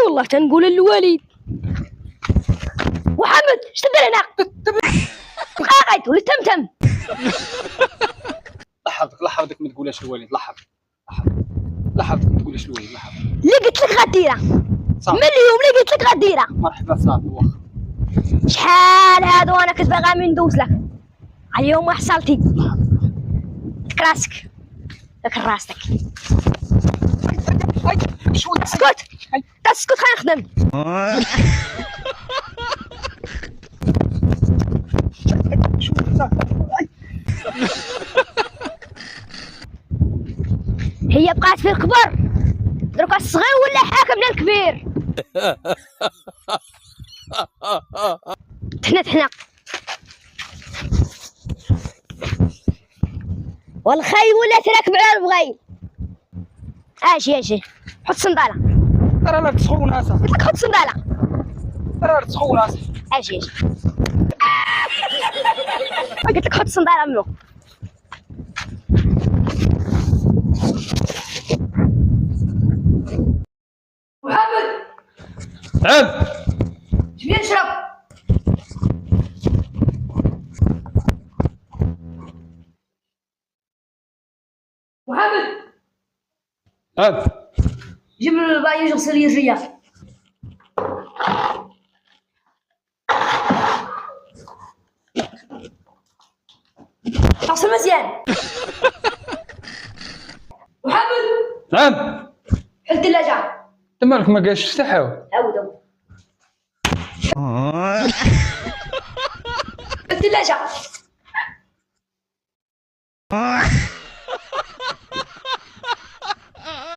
والله تنقول الوالد محمد اش تدير هنا؟ قاعد ولا تمتم؟ لحظك ما تقولهاش الوالد. لحظك ما تقولهاش الوالد. اللي قلت لك غديره من اليوم اللي قلت لك غديره. مرحبا صافي واخا. شحال هادو انا كنت باغا من ندوز لك اليوم ما حصلتي. ديك راسك داك راسك اسكت اسكت خلينا نخدم. هي بقات في الكبر دروك الصغير ولا حاكم للكبير. تحنا والخي ولا تراكب على البغي. اجي حط صندالة. ترى لا تسخون راسك. قلت لك حط صندالة. ترى لا تسخون راسك. اجي قلت لك حط صندالة منو. محمد نعم جبني نشرب. محمد نعم جيب من الباقي يغسل لي الرجال. اغسل مزيان. محمد نعم. حل الثلاجة. انت مالك ما قاش تفتحها؟ عود الثلاجة.